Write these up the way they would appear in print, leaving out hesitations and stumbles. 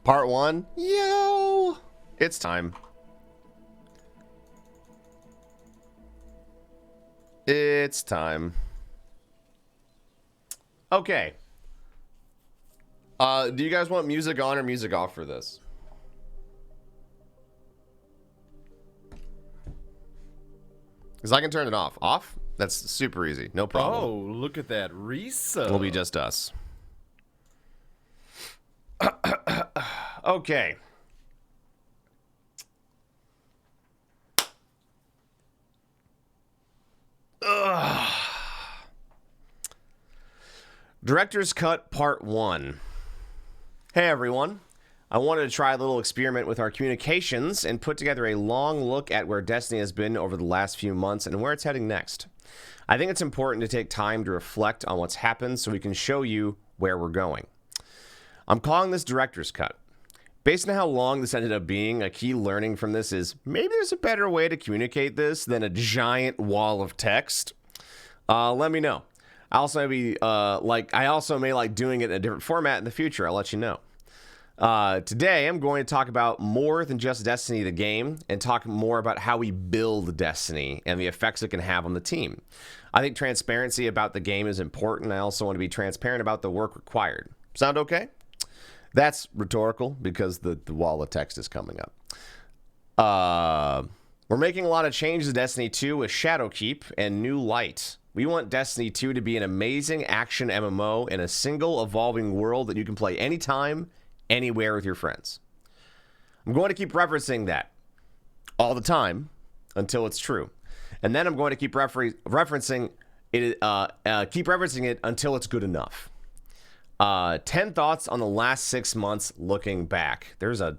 Part 1? Yo! It's time. It's time. Okay. Do you guys want music on or music off for this? Because I can turn it off. Off? That's super easy. No problem. Oh, look at that resub. It'll be just us. Okay. Ugh. Director's Cut Part 1. Hey everyone. I wanted to try a little experiment with our communications and put together a long look at where Destiny has been over the last few months and where it's heading next. I think it's important to take time to reflect on what's happened so we can show you where we're going. I'm calling this Director's Cut. Based on how long this ended up being, a key learning from this is maybe there's a better way to communicate this than a giant wall of text. Let me know. I also may like doing it in a different format in the future. I'll let you know. Today, I'm going to talk about more than just Destiny the game and talk more about how we build Destiny and the effects it can have on the team. I think transparency about the game is important. I also want to be transparent about the work required. Sound okay? That's rhetorical because the wall of text is coming up. We're making a lot of changes to Destiny 2 with Shadowkeep and New Light. We want Destiny 2 to be an amazing action MMO in a single evolving world that you can play anytime, anywhere with your friends. I'm going to keep referencing that all the time until it's true. And then I'm going to keep referencing it until it's good enough. 10 thoughts on the last 6 months looking back. There's a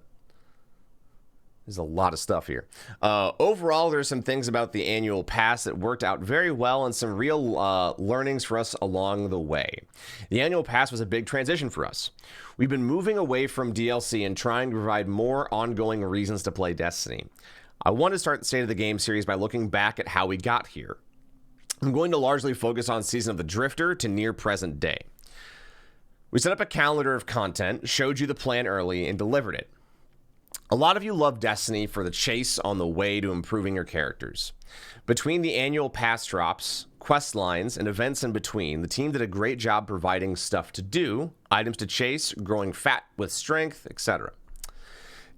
lot of stuff here. Overall, there's some things about the annual pass that worked out very well and some real learnings for us along the way. The annual pass was a big transition for us. We've been moving away from DLC and trying to provide more ongoing reasons to play Destiny. I want to start the State of the Game series by looking back at how we got here. I'm going to largely focus on Season of the Drifter to near present day. We set up a calendar of content, showed you the plan early, and delivered it. A lot of you love Destiny for the chase on the way to improving your characters. Between the annual pass drops, quest lines, and events in between, the team did a great job providing stuff to do, items to chase, growing fat with strength, etc.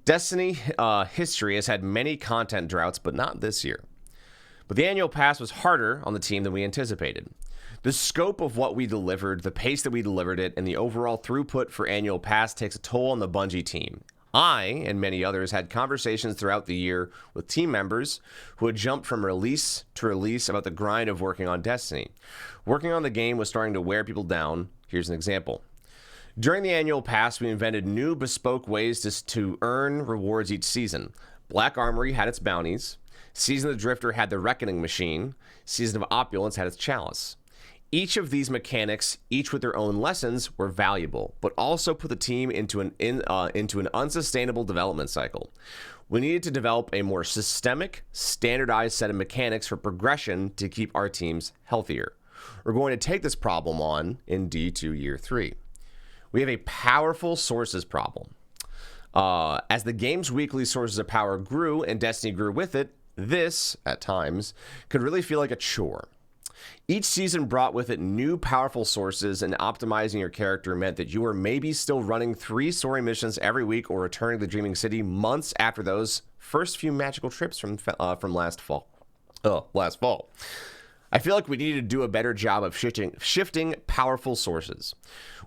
Destiny history has had many content droughts, but not this year. But the annual pass was harder on the team than we anticipated. The scope of what we delivered, the pace that we delivered it, and the overall throughput for annual pass takes a toll on the Bungie team. I, and many others, had conversations throughout the year with team members who had jumped from release to release about the grind of working on Destiny. Working on the game was starting to wear people down. Here's an example. During the annual pass, we invented new bespoke ways to earn rewards each season. Black Armory had its bounties. Season of the Drifter had the Reckoning Machine. Season of Opulence had its Chalice. Each of these mechanics, each with their own lessons, were valuable, but also put the team into an unsustainable development cycle. We needed to develop a more systemic, standardized set of mechanics for progression to keep our teams healthier. We're going to take this problem on in D2 Year 3. We have a powerful sources problem. As the game's weekly sources of power grew and Destiny grew with it, this, at times, could really feel like a chore. Each season brought with it new powerful sources, and optimizing your character meant that you were maybe still running 3 story missions every week or returning to the Dreaming City months after those first few magical trips from last fall. I feel like we needed to do a better job of shifting powerful sources.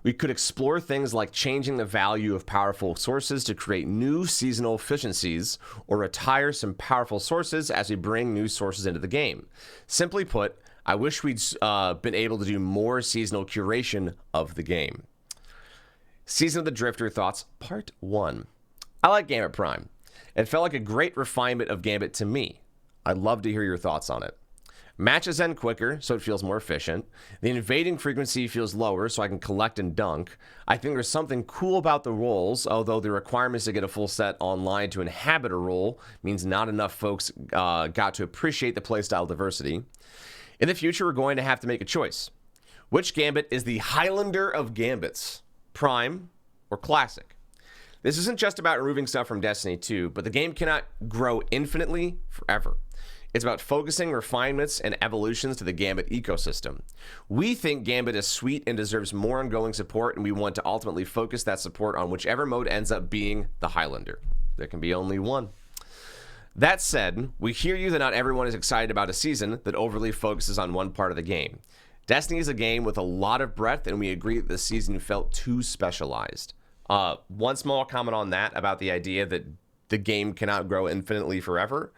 We could explore things like changing the value of powerful sources to create new seasonal efficiencies, or retire some powerful sources as we bring new sources into the game. Simply put, I wish we'd been able to do more seasonal curation of the game. Season of the Drifter thoughts, Part 1. I like Gambit Prime. It felt like a great refinement of Gambit to me. I'd love to hear your thoughts on it. Matches end quicker, so it feels more efficient. The invading frequency feels lower, so I can collect and dunk. I think there's something cool about the roles, although the requirements to get a full set online to inhabit a role means not enough folks got to appreciate the playstyle diversity. In the future, we're going to have to make a choice. Which Gambit is the Highlander of Gambits? Prime or Classic? This isn't just about removing stuff from Destiny 2, but the game cannot grow infinitely forever. It's about focusing refinements and evolutions to the Gambit ecosystem. We think Gambit is sweet and deserves more ongoing support, and we want to ultimately focus that support on whichever mode ends up being the Highlander. There can be only one. That said, we hear you that not everyone is excited about a season that overly focuses on one part of the game. Destiny is a game with a lot of breadth, and we agree that the season felt too specialized. One small comment on that about the idea that the game cannot grow infinitely forever.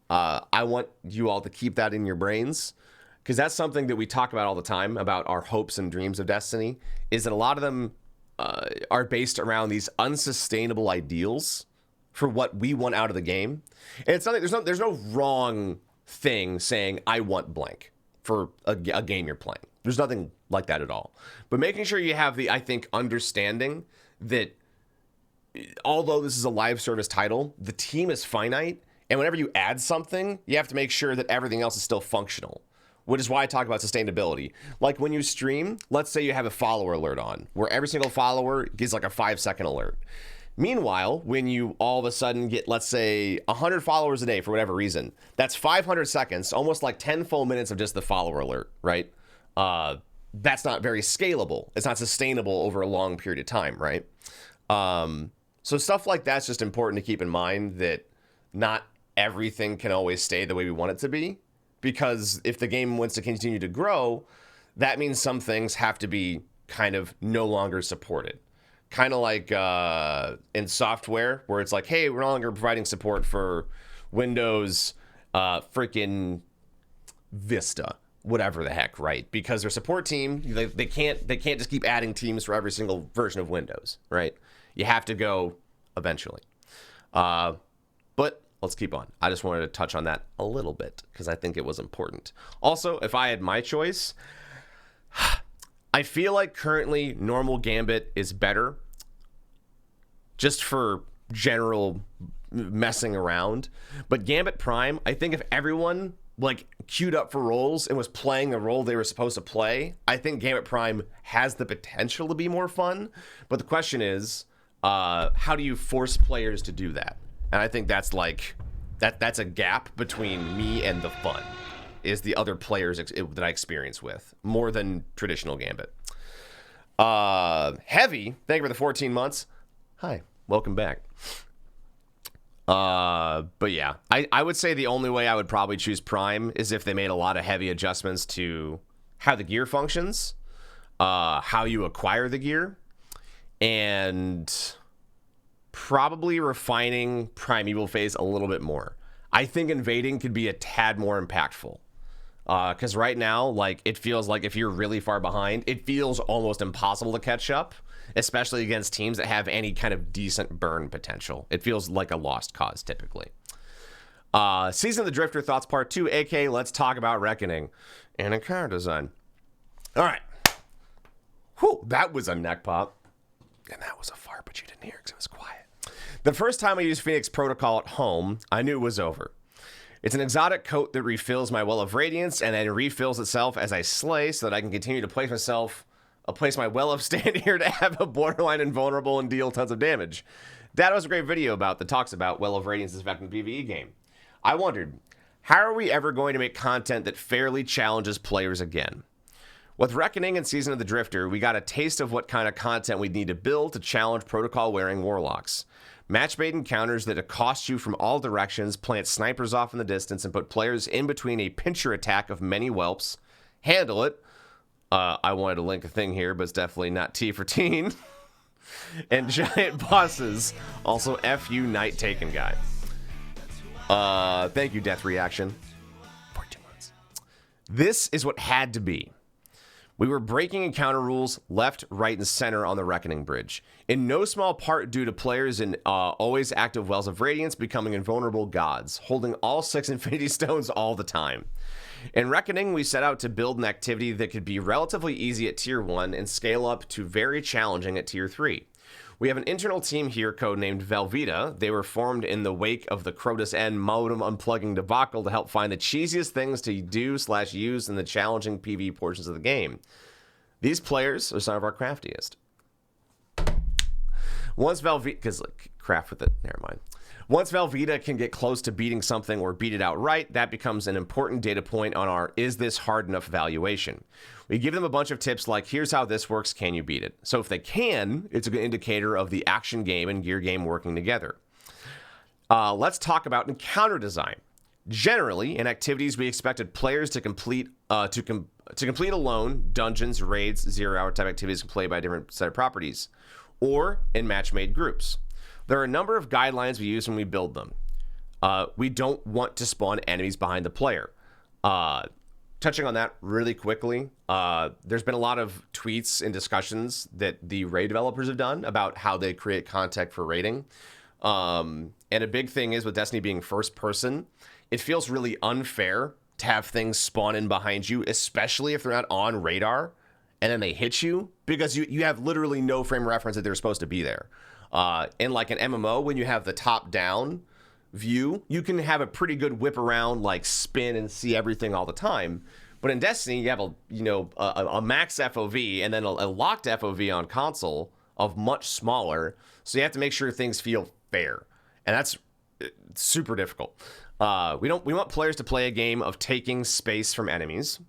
I want you all to keep that in your brains, because that's something that we talk about all the time about our hopes and dreams of Destiny, is that a lot of them are based around these unsustainable ideals for what we want out of the game. And it's nothing, there's no wrong thing saying I want blank for a game you're playing. There's nothing like that at all. But making sure you have the, I think, understanding that although this is a live service title, the team is finite, and whenever you add something, you have to make sure that everything else is still functional, which is why I talk about sustainability. Like when you stream, let's say you have a follower alert on, where every single follower gets like a 5-second alert. Meanwhile, when you all of a sudden get, let's say, 100 followers a day for whatever reason, that's 500 seconds, almost like 10 full minutes of just the follower alert, right? That's not very scalable. It's not sustainable over a long period of time, right? So stuff like that's just important to keep in mind, that not everything can always stay the way we want it to be, because if the game wants to continue to grow, that means some things have to be kind of no longer supported. Kind of like in software, where it's like, hey, we're no longer providing support for Windows freaking Vista, whatever the heck, right? Because their support team, they can't just keep adding teams for every single version of Windows, right? You have to go eventually. But let's keep on. I just wanted to touch on that a little bit because I think it was important. Also, if I had my choice, I feel like currently normal Gambit is better just for general messing around. But Gambit Prime, I think if everyone like queued up for roles and was playing the role they were supposed to play, I think Gambit Prime has the potential to be more fun. But the question is, how do you force players to do that? And I think that's like, that's a gap between me and the fun, is the other players that I experience with, more than traditional Gambit. Heavy, thank you for the 14 months. Hi, welcome back. But yeah, I would say the only way I would probably choose Prime is if they made a lot of heavy adjustments to how the gear functions, how you acquire the gear, and probably refining Primeval Phase a little bit more. I think invading could be a tad more impactful. Because right now, like, it feels like if you're really far behind, it feels almost impossible to catch up, especially against teams that have any kind of decent burn potential. It feels like a lost cause, typically. Season of the Drifter Thoughts Part 2, aka let's talk about Reckoning and encounter design. All right. Whew, that was a neck pop. And that was a fart, but you didn't hear because it was quiet. The first time I used Phoenix Protocol at home, I knew it was over. It's an exotic coat that refills my Well of Radiance and then refills itself as I slay so that I can continue to place my Well of Stand here to have a borderline invulnerable and deal tons of damage. That was a great video that talks about Well of Radiance's effect in the PvE game. I wondered, how are we ever going to make content that fairly challenges players again? With Reckoning and Season of the Drifter, we got a taste of what kind of content we'd need to build to challenge protocol-wearing warlocks. Match-made encounters that accost you from all directions, plant snipers off in the distance, and put players in between a pincher attack of many whelps. Handle it. I wanted to link a thing here, but it's definitely not T for teen. And giant bosses. Also, F you, Night Taken guy. Thank you, Death Reaction. 14 months. This is what had to be. We were breaking encounter rules left, right, and center on the Reckoning Bridge, in no small part due to players in always active Wells of Radiance becoming invulnerable gods, holding all 6 Infinity Stones all the time. In Reckoning, we set out to build an activity that could be relatively easy at Tier 1 and scale up to very challenging at Tier 3. We have an internal team here codenamed Velveeta. They were formed in the wake of the Crotus N modem unplugging debacle to help find the cheesiest things to do/use in the challenging PvE portions of the game. These players are some of our craftiest. Once Velveeta, because like, craft with it, never mind. Once Velveeta can get close to beating something or beat it outright, that becomes an important data point on our is this hard enough evaluation. We give them a bunch of tips like, here's how this works, can you beat it? So if they can, it's a good indicator of the action game and gear game working together. Let's talk about encounter design. Generally, in activities we expected players to complete alone, dungeons, raids, 0-hour type activities can play by a different set of properties, or in match-made groups. There are a number of guidelines we use when we build them. We don't want to spawn enemies behind the player. Touching on that really quickly, there's been a lot of tweets and discussions that the raid developers have done about how they create content for raiding. And a big thing is with Destiny being first person, it feels really unfair to have things spawn in behind you, especially if they're not on radar and then they hit you, because you have literally no frame of reference that they're supposed to be there. In like an MMO, when you have the top down view, you can have a pretty good whip around, like spin and see everything all the time. But in Destiny, you have a max FOV and then a locked FOV on console of much smaller. So you have to make sure things feel fair, and that's super difficult. We want players to play a game of taking space from enemies.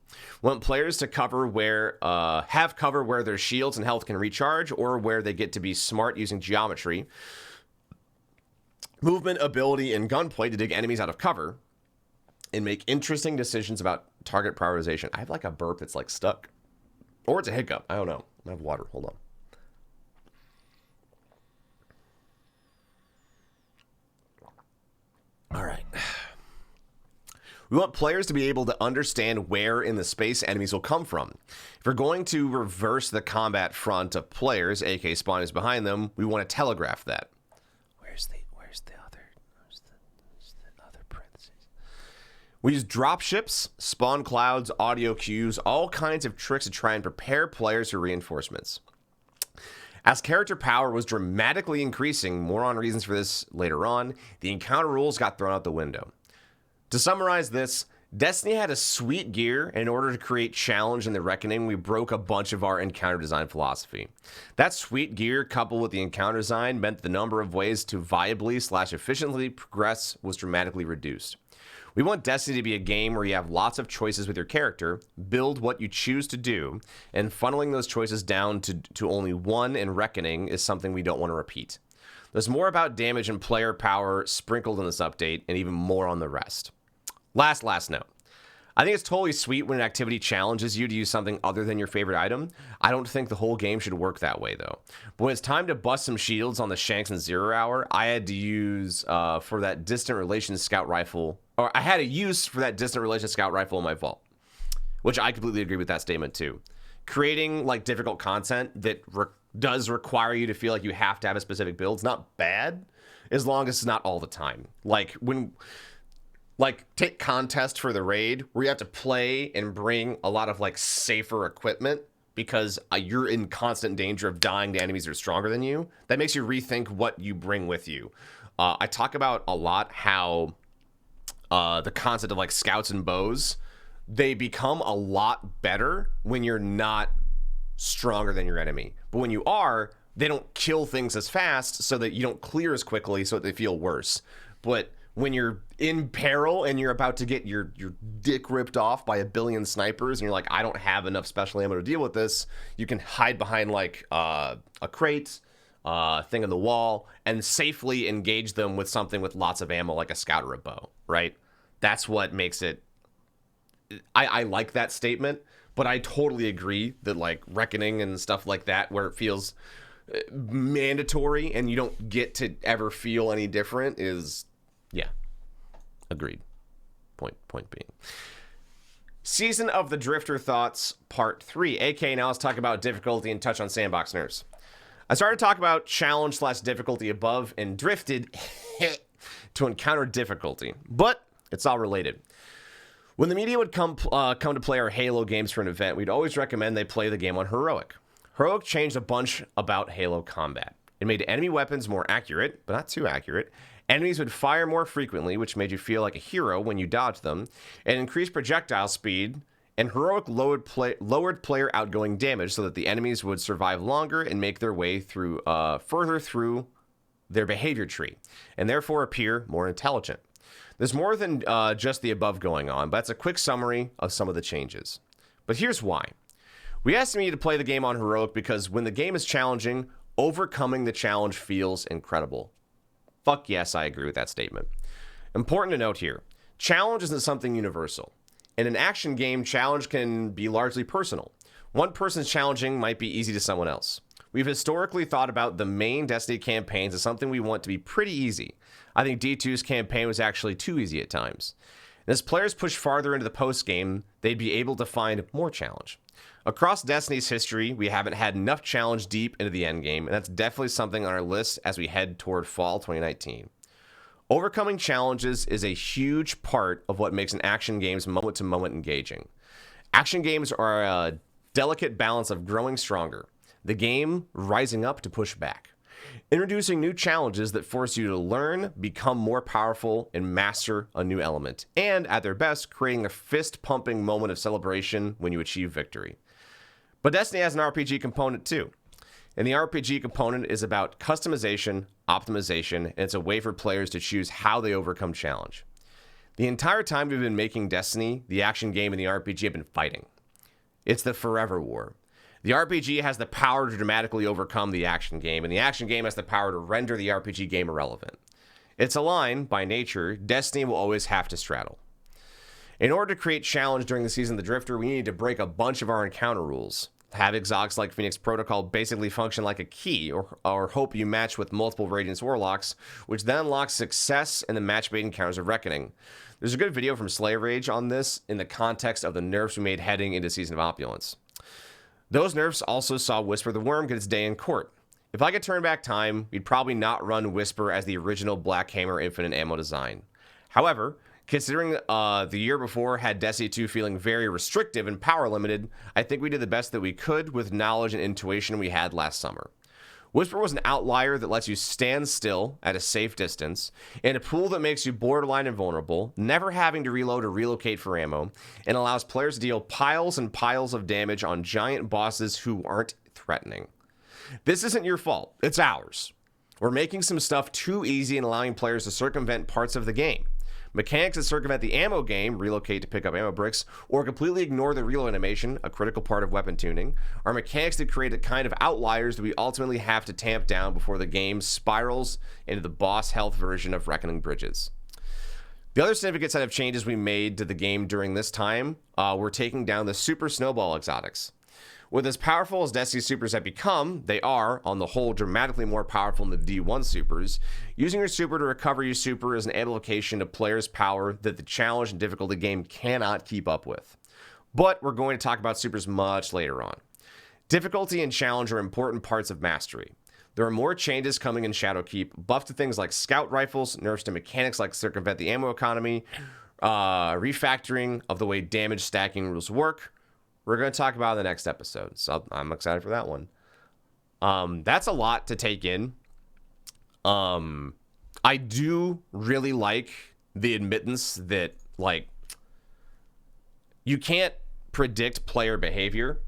We want players to have cover where their shields and health can recharge, or where they get to be smart using geometry, movement, ability, and gunplay to dig enemies out of cover, and make interesting decisions about target prioritization. I have like a burp that's like stuck, or it's a hiccup. I don't know. I have water. Hold on. All right. We want players to be able to understand where in the space enemies will come from. If we're going to reverse the combat front of players, aka spawn is behind them, we want to telegraph that. Where's the other parentheses? We use dropships, spawn clouds, audio cues, all kinds of tricks to try and prepare players for reinforcements. As character power was dramatically increasing, more on reasons for this later on, the encounter rules got thrown out the window. To summarize this, Destiny had a sweet gear, and in order to create challenge in the Reckoning, we broke a bunch of our encounter design philosophy. That sweet gear, coupled with the encounter design, meant the number of ways to viably/efficiently progress was dramatically reduced. We want Destiny to be a game where you have lots of choices with your character, build what you choose to do, and funneling those choices down to only one in Reckoning is something we don't want to repeat. There's more about damage and player power sprinkled in this update, and even more on the rest. Last note. I think it's totally sweet when an activity challenges you to use something other than your favorite item. I don't think the whole game should work that way, though. But when it's time to bust some shields on the Shanks and 0 Hour, I had to use for that distant relation scout rifle, or I had a use for that distant relation scout rifle in my vault, which I completely agree with that statement too. Creating like difficult content that does require you to feel like you have to have a specific build is not bad, as long as it's not all the time. Take contest for the raid where you have to play and bring a lot of like safer equipment because you're in constant danger of dying to enemies that are stronger than you. That makes you rethink what you bring with you. I talk about a lot how the concept of like scouts and bows, they become a lot better when you're not stronger than your enemy. But when you are, they don't kill things as fast, so that you don't clear as quickly, so that they feel worse. But when you're in peril and you're about to get your dick ripped off by a billion snipers and you're like, I don't have enough special ammo to deal with this, you can hide behind like a crate, thing on the wall, and safely engage them with something with lots of ammo like a scout or a bow, right? That's what makes it... I like that statement, but I totally agree that like Reckoning and stuff like that, where it feels mandatory and you don't get to ever feel any different, is... Yeah, agreed. Point being. Season of the Drifter Thoughts Part 3. AK, now let's talk about difficulty and touch on sandbox nerfs. I started to talk about challenge/difficulty above and drifted to encounter difficulty, but it's all related. When the media would come to play our Halo games for an event, we'd always recommend they play the game on Heroic. Heroic changed a bunch about Halo combat. It made enemy weapons more accurate, but not too accurate. Enemies would fire more frequently, which made you feel like a hero when you dodged them, and increased projectile speed And Heroic lowered player outgoing damage so that the enemies would survive longer and make their way through further through their behavior tree, and therefore appear more intelligent. There's more than just the above going on, but that's a quick summary of some of the changes. But here's why. We asked me to play the game on Heroic because when the game is challenging, overcoming the challenge feels incredible. Fuck yes, I agree with that statement. Important to note here, challenge isn't something universal. In an action game, challenge can be largely personal. One person's challenging might be easy to someone else. We've historically thought about the main Destiny campaigns as something we want to be pretty easy. I think D2's campaign was actually too easy at times. And as players push farther into the post-game, they'd be able to find more challenge. Across Destiny's history, we haven't had enough challenge deep into the endgame, and that's definitely something on our list as we head toward fall 2019. Overcoming challenges is a huge part of what makes an action game's moment-to-moment engaging. Action games are a delicate balance of growing stronger, the game rising up to push back, introducing new challenges that force you to learn, become more powerful, and master a new element, and at their best, creating a fist-pumping moment of celebration when you achieve victory. But Destiny has an RPG component too. And the RPG component is about customization, optimization, and it's a way for players to choose how they overcome challenge. The entire time we've been making Destiny, the action game and the RPG have been fighting. It's the forever war. The RPG has the power to dramatically overcome the action game, and the action game has the power to render the RPG game irrelevant. It's a line, by nature, Destiny will always have to straddle. In order to create challenge during the Season of the Drifter, we need to break a bunch of our encounter rules. Have exotics like Phoenix Protocol basically function like a key, or hope you match with multiple Radiance Warlocks, which then unlocks success in the match-made encounters of Reckoning. There's a good video from Slayer Rage on this in the context of the nerfs we made heading into Season of Opulence. Those nerfs also saw Whisper the Worm get its day in court. If I could turn back time, we'd probably not run Whisper as the original Black Hammer infinite ammo design. However, considering the year before had Destiny 2 feeling very restrictive and power limited, I think we did the best that we could with knowledge and intuition we had last summer. Whisper was an outlier that lets you stand still at a safe distance, in a pool that makes you borderline invulnerable, never having to reload or relocate for ammo, and allows players to deal piles and piles of damage on giant bosses who aren't threatening. This isn't your fault, it's ours. We're making some stuff too easy and allowing players to circumvent parts of the game. Mechanics that circumvent the ammo game, relocate to pick up ammo bricks, or completely ignore the reload animation, a critical part of weapon tuning, are mechanics that create a kind of outliers that we ultimately have to tamp down before the game spirals into the boss health version of Reckoning Bridges. The other significant set of changes we made to the game during this time were taking down the Super Snowball exotics. With as powerful as Destiny's supers have become, they are, on the whole, dramatically more powerful than the D1 supers. Using your super to recover your super is an amplification of players' power that the challenge and difficulty game cannot keep up with. But we're going to talk about supers much later on. Difficulty and challenge are important parts of mastery. There are more changes coming in Shadowkeep, buff to things like scout rifles, nerfs to mechanics like circumvent the ammo economy, refactoring of the way damage stacking rules work. We're going to talk about in the next episode, so I'm excited for that one. That's a lot to take in. I do really like the admittance that, like, you can't predict player behavior.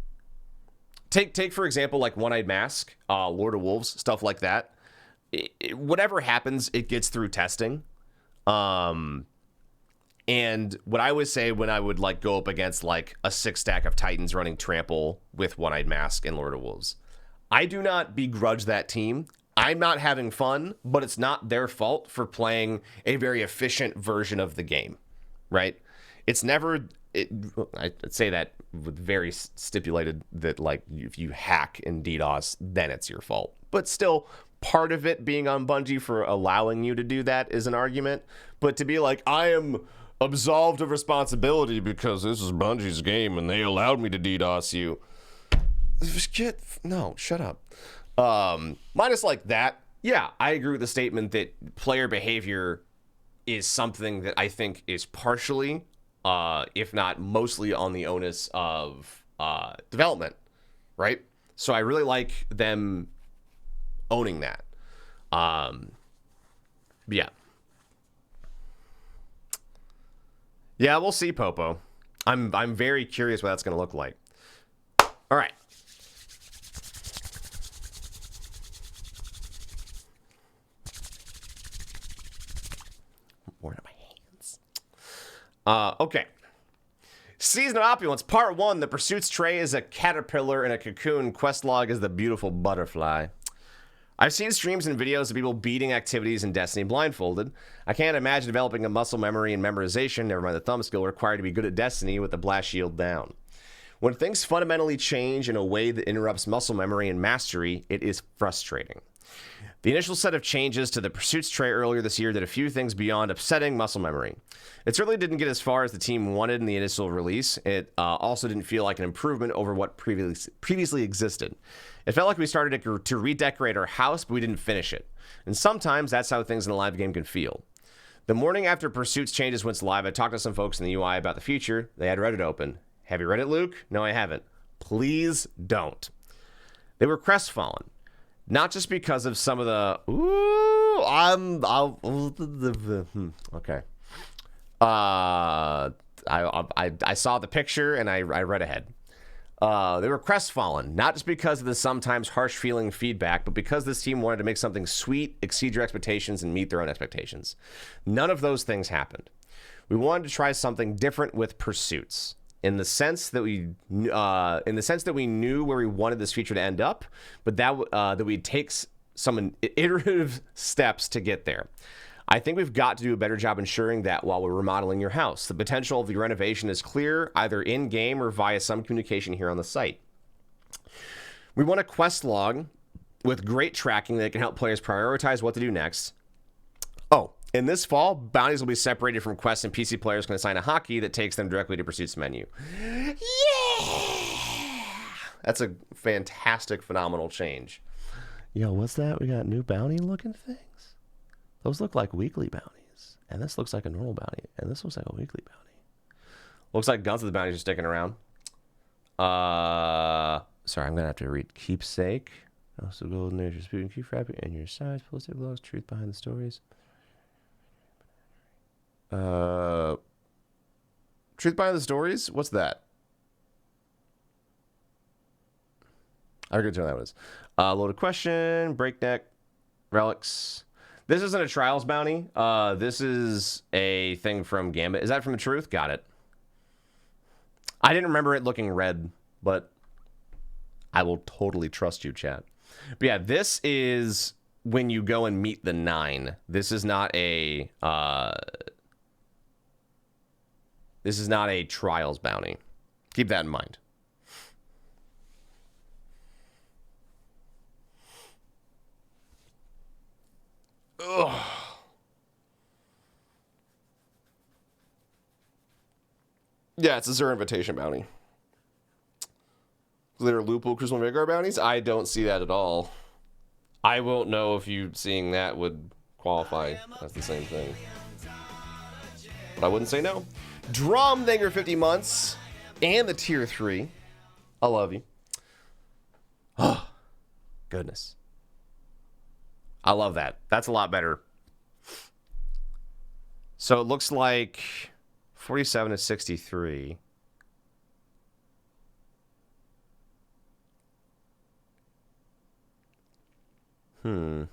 Take for example, like One-Eyed Mask, Lord of Wolves, stuff like that. Whatever happens, it gets through testing. And what I would say when I would like go up against like a 6-stack of Titans running Trample with One-Eyed Mask and Lord of Wolves, I do not begrudge that team. I'm not having fun, but it's not their fault for playing a very efficient version of the game, right? It's never, I'd say that with very stipulated that like if you hack in DDoS, then it's your fault. But still, part of it being on Bungie for allowing you to do that is an argument. But to be like, I am absolved of responsibility because this is Bungie's game and they allowed me to DDoS you. No, shut up. Minus like that, yeah, I agree with the statement that player behavior is something that I think is partially, if not mostly, on the onus of development, right? So I really like them owning that. Yeah. Yeah, we'll see, Popo. I'm very curious what that's going to look like. All right. More in my hands. Okay. Season of Opulence, Part 1. The Pursuits tray is a caterpillar in a cocoon. Quest log is the beautiful butterfly. I've seen streams and videos of people beating activities in Destiny blindfolded. I can't imagine developing a muscle memory and memorization, never mind the thumb skill, required to be good at Destiny with the blast shield down. When things fundamentally change in a way that interrupts muscle memory and mastery, it is frustrating. The initial set of changes to the Pursuits tray earlier this year did a few things beyond upsetting muscle memory. It certainly didn't get as far as the team wanted in the initial release. It also didn't feel like an improvement over what previously existed. It felt like we started to redecorate our house, but we didn't finish it. And sometimes that's how things in a live game can feel. The morning after Pursuits changes went live, I talked to some folks in the UI about the future. They had Reddit open. Have you read it, Luke? No, I haven't. Please don't. They were crestfallen. Not just because of some of the... okay. I saw the picture and I read ahead. They were crestfallen, not just because of the sometimes harsh feeling feedback, but because this team wanted to make something sweet, exceed your expectations, and meet their own expectations. None of those things happened. We wanted to try something different with Pursuits. In the sense that we knew where we wanted this feature to end up, but that we'd take some iterative steps to get there. I think we've got to do a better job ensuring that while we're remodeling your house, the potential of the renovation is clear, either in-game or via some communication here on the site. We want a quest log with great tracking that can help players prioritize what to do next. Oh, in this fall, bounties will be separated from quests, and PC players can assign a hotkey that takes them directly to Pursuits menu. Yeah! That's a fantastic, phenomenal change. Yo, what's that? We got new bounty-looking things? Those look like weekly bounties. And this looks like a normal bounty. And this looks like a weekly bounty. Looks like Guns of the Bounties are sticking around. Sorry, I'm going to have to read Keepsake. Also, Golden Age, Disputing, Keep Rapping, and Your Size, Ballistic Logs, Truth Behind the Stories. Truth Behind the Stories? What's that? I forget what that was. Loaded Question, Breakneck, Relics. This isn't a Trials bounty. This is a thing from Gambit. Is that from the Truth? Got it. I didn't remember it looking red, but I will totally trust you, chat. But yeah, this is when you go and meet the 9. This is not a Trials bounty. Keep that in mind. Ugh. Yeah, it's a Xur Invitation bounty. Glitter Loophole Crucible Vanguard bounties? I don't see that at all. I won't know if you seeing that would qualify as the same thing. But I wouldn't say no. Drum, thank you for 50 months. And the tier 3. I love you. Oh, goodness. I love that. That's a lot better. So it looks like 47 to 63. I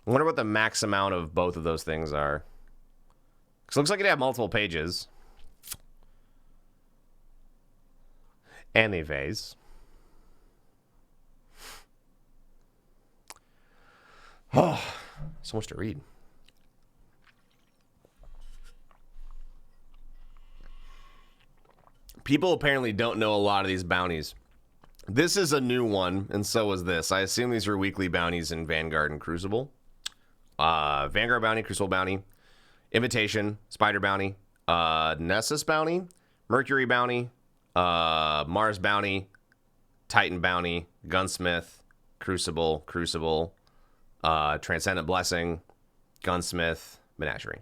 wonder what the max amount of both of those things are. Because it looks like it had multiple pages. Anyways. Oh, so much to read. People apparently don't know a lot of these bounties. This is a new one, and so is this. I assume these are weekly bounties in Vanguard and Crucible. Vanguard bounty, Crucible bounty, Invitation, Spider bounty, Nessus bounty, Mercury bounty, Mars bounty, Titan bounty, Gunsmith, Crucible, Transcendent Blessing, Gunsmith, Menagerie.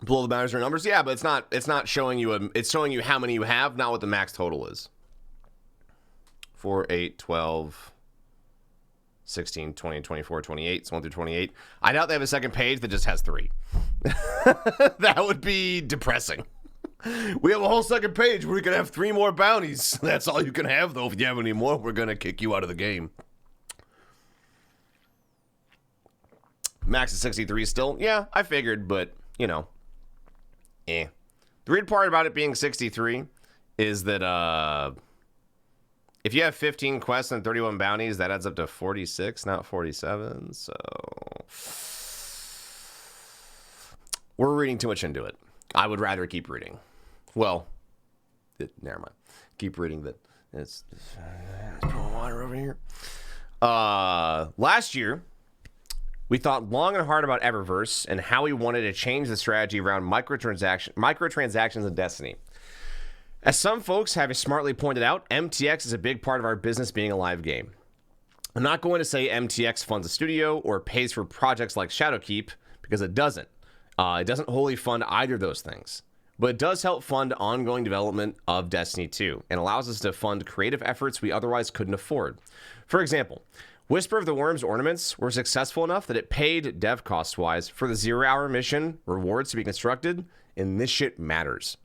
Below the bounties are numbers, yeah, but it's not showing you it's showing you how many you have, not what the max total is. 4, 8, 12, 16, 20, 24, 28, so 1 through 28. I doubt they have a second page that just has 3. That would be depressing. We have a whole second page where we can have 3 more bounties. That's all you can have, though. If you have any more, we're going to kick you out of the game. Max is 63 still. Yeah, I figured, but, you know. The weird part about it being 63 is that if you have 15 quests and 31 bounties, that adds up to 46, not 47. So we're reading too much into it. I would rather keep reading. Well, never mind. Keep reading that. It's pouring water over here. Last year, we thought long and hard about Eververse and how we wanted to change the strategy around microtransactions in Destiny. As some folks have smartly pointed out, MTX is a big part of our business being a live game. I'm not going to say MTX funds a studio or pays for projects like Shadowkeep, because it doesn't. It doesn't wholly fund either of those things. But it does help fund ongoing development of Destiny 2 and allows us to fund creative efforts we otherwise couldn't afford. For example, Whisper of the Worm's ornaments were successful enough that it paid, dev cost-wise, for the 0-hour mission rewards to be constructed, and this shit matters.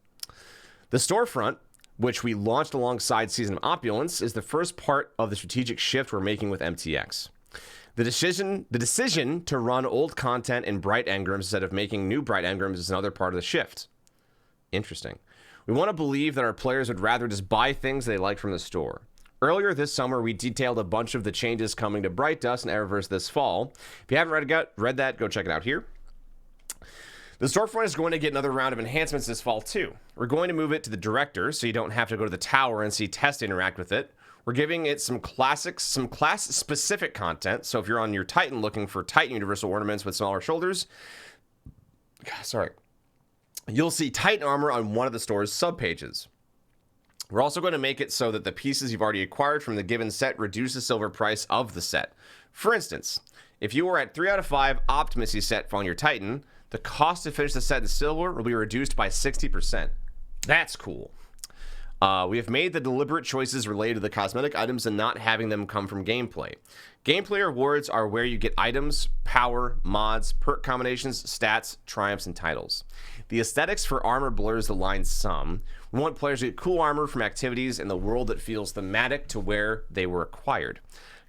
The Storefront, which we launched alongside Season of Opulence, is the first part of the strategic shift we're making with MTX. The decision to run old content in bright engrams instead of making new bright engrams is another part of the shift. Interesting. We want to believe that our players would rather just buy things they like from the store. Earlier this summer, we detailed a bunch of the changes coming to Bright Dust and Eververse this fall. If you haven't read that, go check it out here. The Storefront is going to get another round of enhancements this fall, too. We're going to move it to the director, so you don't have to go to the tower and see Test interact with it. We're giving it some class-specific content, so if you're on your Titan looking for Titan Universal Ornaments with smaller shoulders, you'll see Titan armor on one of the store's subpages. We're also going to make it so that the pieces you've already acquired from the given set reduce the silver price of the set. For instance, if you were at 3 out of 5 Optimacy set on your Titan, the cost to finish the set in silver will be reduced by 60%. That's cool. We have made the deliberate choices related to the cosmetic items and not having them come from gameplay. Gameplay rewards are where you get items, power, mods, perk combinations, stats, triumphs, and titles. The aesthetics for armor blurs the line some. We want players to get cool armor from activities in the world that feels thematic to where they were acquired.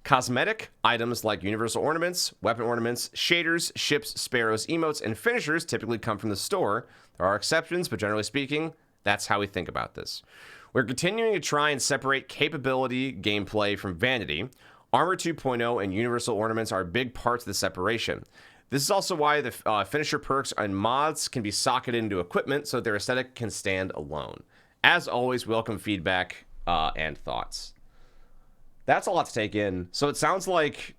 Cosmetic items like universal ornaments, weapon ornaments, shaders, ships, sparrows, emotes, and finishers typically come from the store. There are exceptions, but generally speaking, that's how we think about this. We're continuing to try and separate capability gameplay from vanity. Armor 2.0 and universal ornaments are big parts of the separation. This is also why the finisher perks and mods can be socketed into equipment so their aesthetic can stand alone. As always, welcome feedback and thoughts. That's a lot to take in. So it sounds like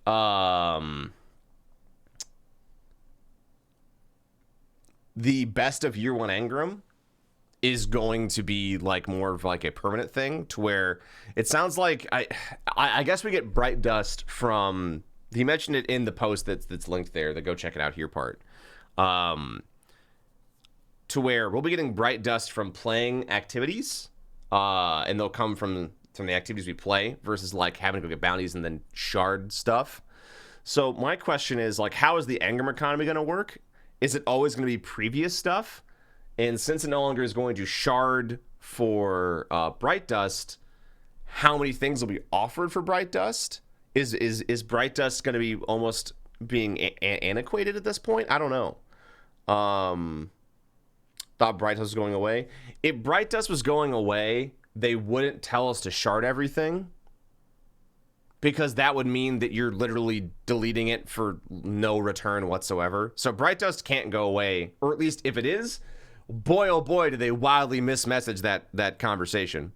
the best of year 1 engram is going to be like more of like a permanent thing, to where it sounds like I guess we get Bright Dust from, he mentioned it in the post that's linked there, the go check it out here part, to where we'll be getting Bright Dust from playing activities, and they'll come from the activities we play versus like having to go get bounties and then shard stuff. So my question is, like, how is the engram economy going to work? Is it always going to be previous stuff? And since it no longer is going to shard for Bright Dust, how many things will be offered for Bright Dust? Is Bright Dust going to be almost being antiquated at this point? I don't know. Thought Bright Dust was going away. If Bright Dust was going away, they wouldn't tell us to shard everything, because that would mean that you're literally deleting it for no return whatsoever. So Bright Dust can't go away, or at least if it is, boy oh boy do they wildly mismessage that conversation.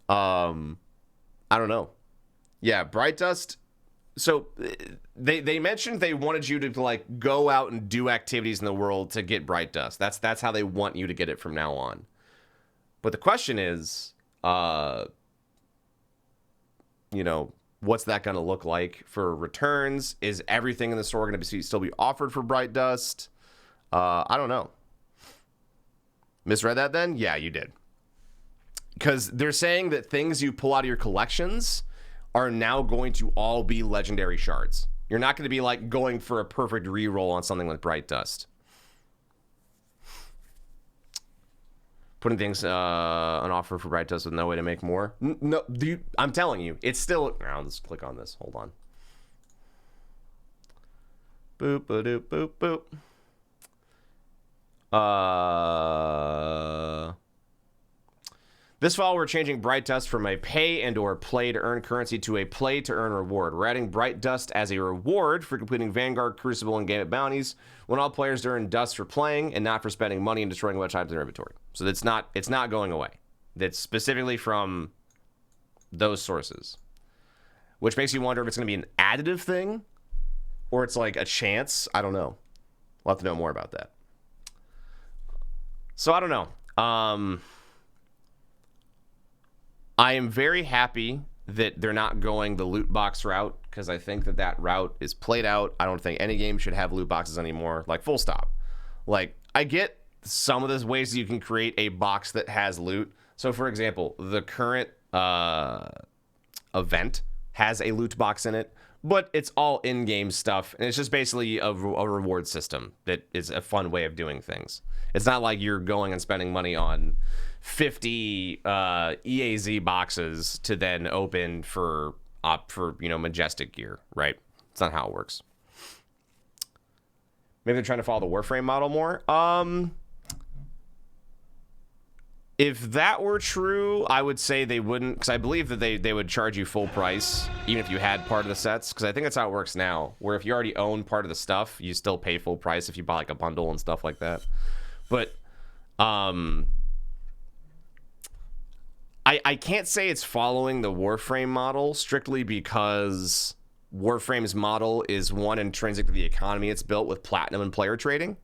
I don't know. Yeah, Bright Dust. So they mentioned they wanted you to like go out and do activities in the world to get Bright Dust. That's how they want you to get it from now on. But the question is, you know, what's that going to look like for returns? Is everything in the store going to still be offered for Bright Dust? I don't know. Misread that then? Yeah, you did. Because they're saying that things you pull out of your collections are now going to all be legendary shards. You're not going to be like going for a perfect reroll on something like Bright Dust. Putting things on offer for Bright Dust with no way to make more. No, I'm telling you, it's still. I'll just click on this. Hold on. Boop, boop, boop, boop. This fall, we're changing Bright Dust from a pay and or play to earn currency to a play to earn reward. We're adding Bright Dust as a reward for completing Vanguard, Crucible, and Game of Bounties when all players earn dust for playing and not for spending money and destroying a bunch of items in their inventory. So it's not going away. That's specifically from those sources. Which makes you wonder if it's going to be an additive thing or it's like a chance. I don't know. We'll have to know more about that. So I don't know. I am very happy that they're not going the loot box route because I think that route is played out. I don't think any game should have loot boxes anymore. Like, full stop. Like, I get some of those ways that you can create a box that has loot. So, for example, the current event has a loot box in it, but it's all in-game stuff, and it's just basically a reward system that is a fun way of doing things. It's not like you're going and spending money on 50 EAZ boxes to then open for Majestic gear, right? It's not how it works. Maybe they're trying to follow the Warframe model more. If that were true, I would say they wouldn't, because I believe that they would charge you full price, even if you had part of the sets, because I think that's how it works now, where if you already own part of the stuff, you still pay full price if you buy like a bundle and stuff like that. But I can't say it's following the Warframe model strictly because Warframe's model is one intrinsic to the economy it's built with platinum and player trading,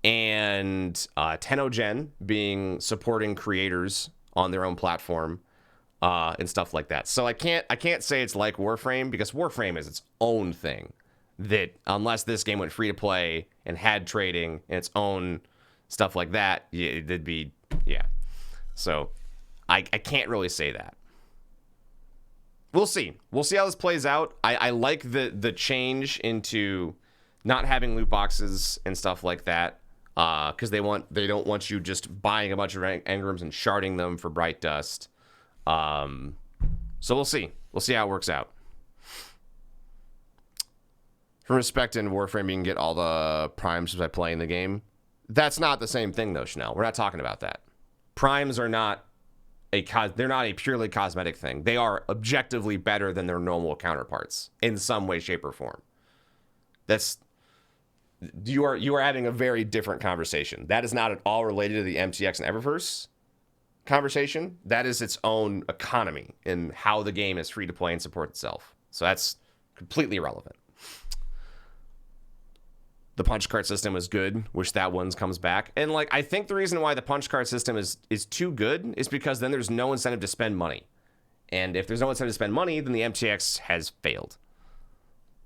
and Tenogen being supporting creators on their own platform and stuff like that. So I can't say it's like Warframe because Warframe is its own thing that unless this game went free to play and had trading and its own stuff like that, it'd be So I can't really say that. We'll see. We'll see how this plays out. I like the change into not having loot boxes and stuff like that because they don't want you just buying a bunch of engrams and sharding them for Bright Dust. So we'll see. We'll see how it works out. From Respect and Warframe, you can get all the primes by playing the game. That's not the same thing, though, Chanel. We're not talking about that. Primes are not they're not a purely cosmetic thing. They are objectively better than their normal counterparts in some way, shape, or form. You are having a very different conversation. That is not at all related to the MTX and Eververse conversation. That is its own economy in how the game is free to play and support itself. So that's completely irrelevant. The punch card system is good, which that one comes back. And like, I think the reason why the punch card system is too good is because then there's no incentive to spend money. And if there's no incentive to spend money, then the MTX has failed.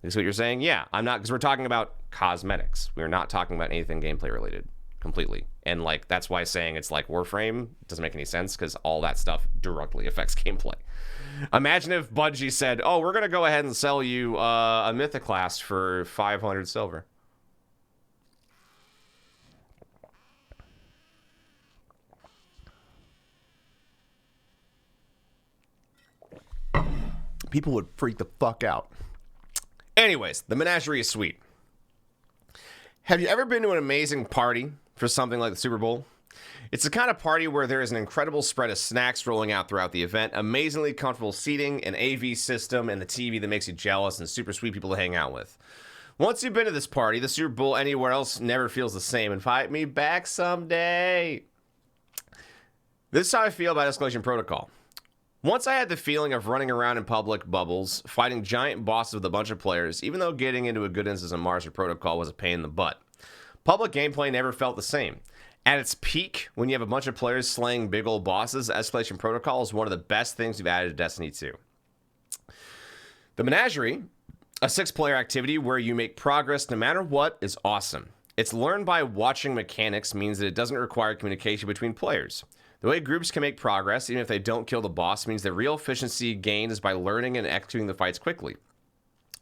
Is what you're saying? Yeah, I'm not, because we're talking about cosmetics. We're not talking about anything gameplay related completely. And like, that's why saying it's like Warframe doesn't make any sense because all that stuff directly affects gameplay. Imagine if Bungie said, oh, we're going to go ahead and sell you a Mythoclast for 500 silver. People would freak the fuck out. Anyways, the Menagerie is sweet. Have you ever been to an amazing party for something like the Super Bowl? It's the kind of party where there is an incredible spread of snacks rolling out throughout the event, amazingly comfortable seating, an AV system, and the TV that makes you jealous, and super sweet people to hang out with. Once you've been to this party, the Super Bowl anywhere else never feels the same. Invite me back someday. This is how I feel about Escalation Protocol. Once I had the feeling of running around in public bubbles, fighting giant bosses with a bunch of players, even though getting into a good instance of Mars or Protocol was a pain in the butt. Public gameplay never felt the same. At its peak, when you have a bunch of players slaying big old bosses, Escalation Protocol is one of the best things we've added to Destiny 2. The Menagerie, a 6-player activity where you make progress no matter what, is awesome. It's learned by watching mechanics means that it doesn't require communication between players. The way groups can make progress, even if they don't kill the boss, means that real efficiency gained is by learning and executing the fights quickly.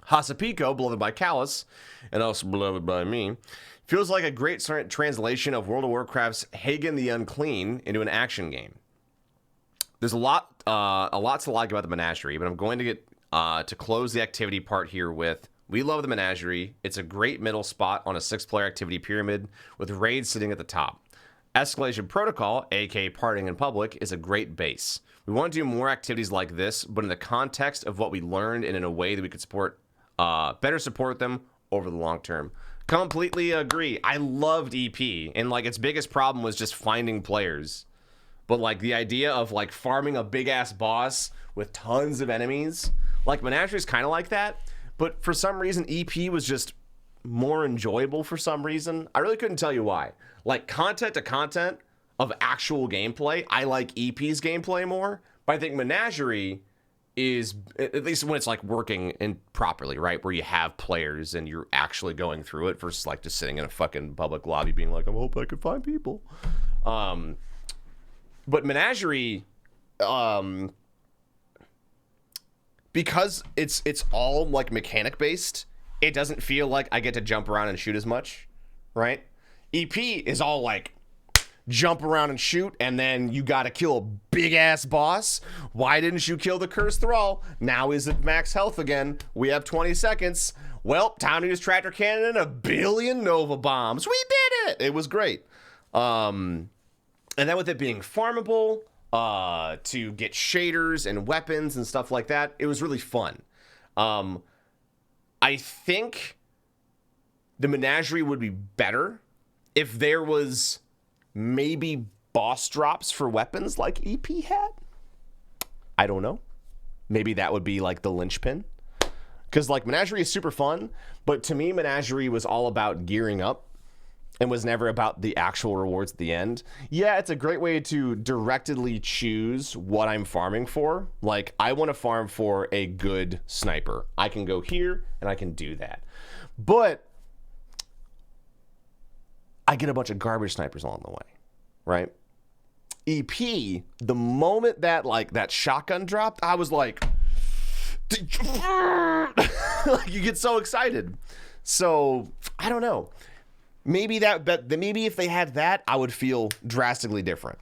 Hasapico, beloved by Chalice, and also beloved by me, feels like a great translation of World of Warcraft's Hagen the Unclean into an action game. There's a lot to like about the Menagerie, but I'm going to get to close the activity part here with, we love the Menagerie. It's a great middle spot on a 6-player activity pyramid with raids sitting at the top. Escalation Protocol, aka Partying in Public, is a great base. We want to do more activities like this, but in the context of what we learned and in a way that we could better support them over the long term. Completely agree. I loved EP, and like its biggest problem was just finding players. But like the idea of like farming a big ass boss with tons of enemies, like Menagerie is kind of like that, but for some reason EP was just more enjoyable for some reason. I really couldn't tell you why. Like content to content of actual gameplay, I like EP's gameplay more, but I think Menagerie is, at least when it's like working in properly, right, where you have players and you're actually going through it versus like just sitting in a fucking public lobby being like, I hope I could find people. But Menagerie, because it's all like mechanic based, it doesn't feel like I get to jump around and shoot as much, right? EP is all like jump around and shoot, and then you gotta kill a big ass boss. Why didn't you kill the cursed thrall? Now he's at max health again. We have 20 seconds. Well, time to use tractor cannon and a billion Nova bombs. We did it. It was great. And then with it being farmable, to get shaders and weapons and stuff like that, it was really fun. I think the Menagerie would be better if there was maybe boss drops for weapons like EP had. I don't know. Maybe that would be like the linchpin. Because like Menagerie is super fun, but to me Menagerie was all about gearing up and was never about the actual rewards at the end. Yeah, it's a great way to directly choose what I'm farming for. Like, I want to farm for a good sniper. I can go here and I can do that. But I get a bunch of garbage snipers along the way, right? EP, the moment that like that shotgun dropped, I was like, like you get so excited. So I don't know. Maybe maybe if they had that, I would feel drastically different.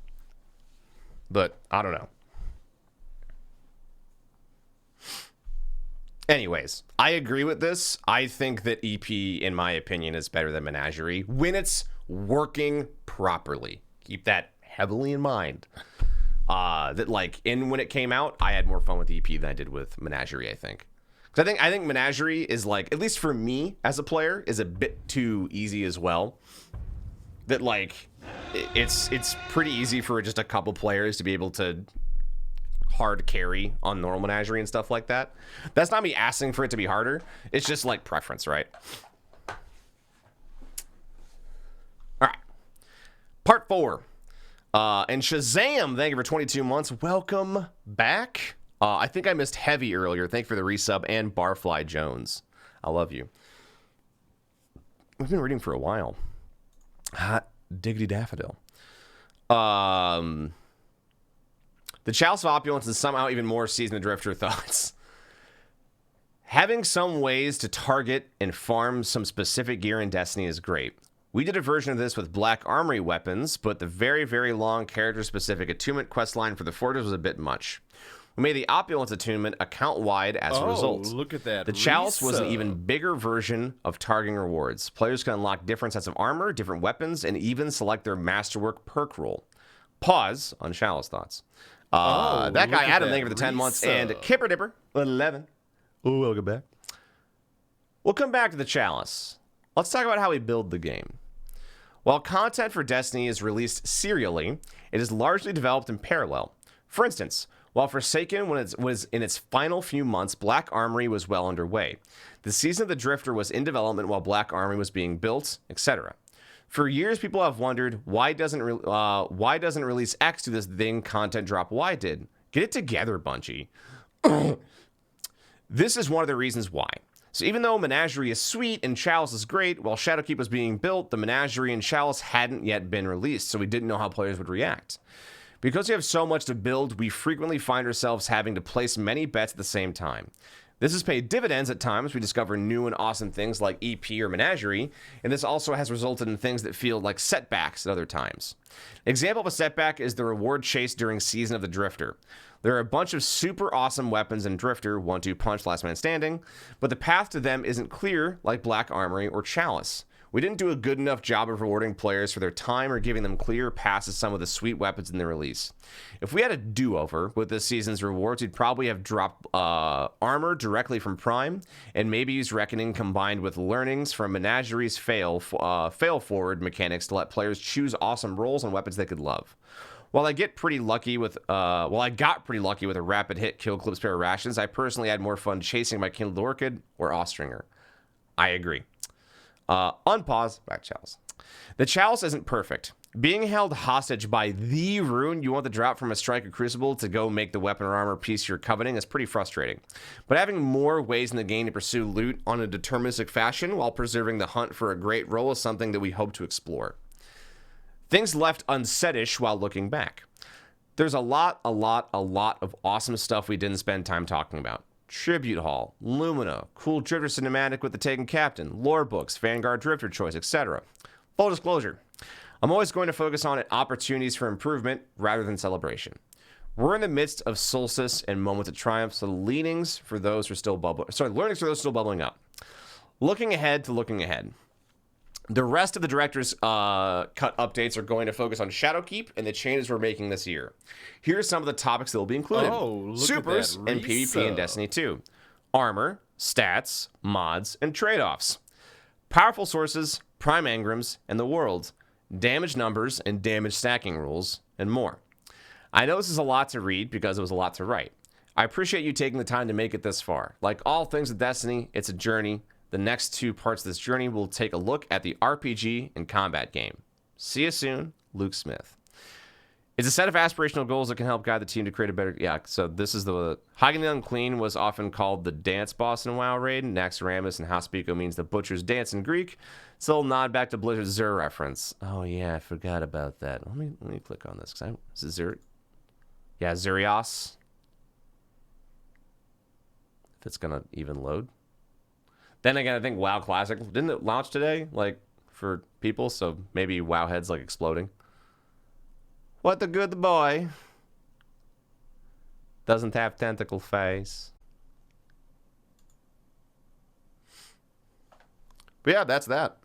But I don't know. Anyways, I agree with this. I think that EP, in my opinion, is better than Menagerie when it's working properly. Keep that heavily in mind. That like when it came out, I had more fun with EP than I did with Menagerie, I think. Because I think Menagerie is like, at least for me as a player, is a bit too easy as well. That like it's pretty easy for just a couple players to be able to hard carry on normal Menagerie and stuff like that. That's not me asking for it to be harder. It's just like preference, right? All right. Part 4. And Shazam, thank you for 22 months. Welcome back. I think I missed Heavy earlier. Thank you for the resub. And Barfly Jones. I love you. We've been reading for a while. Hot diggity daffodil. The Chalice of Opulence is somehow even more Season of Drifter thoughts. Having some ways to target and farm some specific gear in Destiny is great. We did a version of this with Black Armory weapons, but the very, very long character-specific attunement questline for the Fortress was a bit much. We made the Opulence attunement account-wide as a result. Look at that. The Chalice was an even bigger version of targeting rewards. Players can unlock different sets of armor, different weapons, and even select their Masterwork perk roll. Pause on Chalice thoughts. That guy Adam, thank you for the 10 months, and Kipper Dipper 11. Oh, welcome back. We'll come back to the Chalice. Let's talk about how we build the game. While content for Destiny is released serially, it is largely developed in parallel. For instance, while Forsaken was in its final few months, Black Armory was well underway. The Season of the Drifter was in development while Black Armory was being built, etc. For years, people have wondered, why doesn't Release X do this thing content drop Y did? Get it together, Bungie. This is one of the reasons why. So even though Menagerie is sweet and Chalice is great, while Shadowkeep was being built, the Menagerie and Chalice hadn't yet been released, so we didn't know how players would react. Because we have so much to build, we frequently find ourselves having to place many bets at the same time. This has paid dividends at times. We discover new and awesome things like EP or Menagerie, and this also has resulted in things that feel like setbacks at other times. An example of a setback is the reward chase during Season of the Drifter. There are a bunch of super awesome weapons in Drifter, 1-2 punch, last man standing, but the path to them isn't clear like Black Armory or Chalice. We didn't do a good enough job of rewarding players for their time or giving them clear paths to some of the sweet weapons in the release. If we had a do-over with this season's rewards, we'd probably have dropped armor directly from Prime, and maybe used Reckoning combined with learnings from Menagerie's fail-forward mechanics to let players choose awesome rolls and weapons they could love. While I got pretty lucky with a rapid hit kill clip spare rations, I personally had more fun chasing my Kindled Orchid or Austringer. I agree. Unpause, back Chalice. The Chalice isn't perfect. Being held hostage by the rune you want to drop from a strike or crucible to go make the weapon or armor piece you're coveting is pretty frustrating. But having more ways in the game to pursue loot on a deterministic fashion while preserving the hunt for a great roll is something that we hope to explore. Things left unsaid-ish while looking back. There's a lot of awesome stuff we didn't spend time talking about. Tribute Hall, Lumina, cool Drifter cinematic with the Taken Captain, lore books, Vanguard Drifter choice, etc. Full disclosure, I'm always going to focus on opportunities for improvement rather than celebration. We're in the midst of solstice and moments of triumph, so learnings for those who are still bubbling up. Looking ahead to looking ahead. The rest of the director's cut updates are going to focus on Shadowkeep and the changes we're making this year. Here are some of the topics that will be included. Supers and PvP in Destiny 2. Armor, stats, mods, and trade-offs. Powerful sources, prime engrams, and the world. Damage numbers and damage stacking rules, and more. I know this is a lot to read because it was a lot to write. I appreciate you taking the time to make it this far. Like all things with Destiny, it's a journey. The next two parts of this journey will take a look at the RPG and combat game. See you soon, Luke Smith. It's a set of aspirational goals that can help guide the team to create a better... Yeah, so this is the... Hagen the Unclean was often called the dance boss in WoW Raid. Naxxramas and Hospico means the butcher's dance in Greek. It's a little nod back to Blizzard's Zur reference. Oh, yeah, I forgot about that. Let me click on this. Is it Zur? Yeah, Zurios. If it's going to even load. Then again, I think WoW Classic, didn't it launch today, like, for people? So maybe WoWhead's, like, exploding. What the good boy doesn't have tentacle face. But yeah, that's that.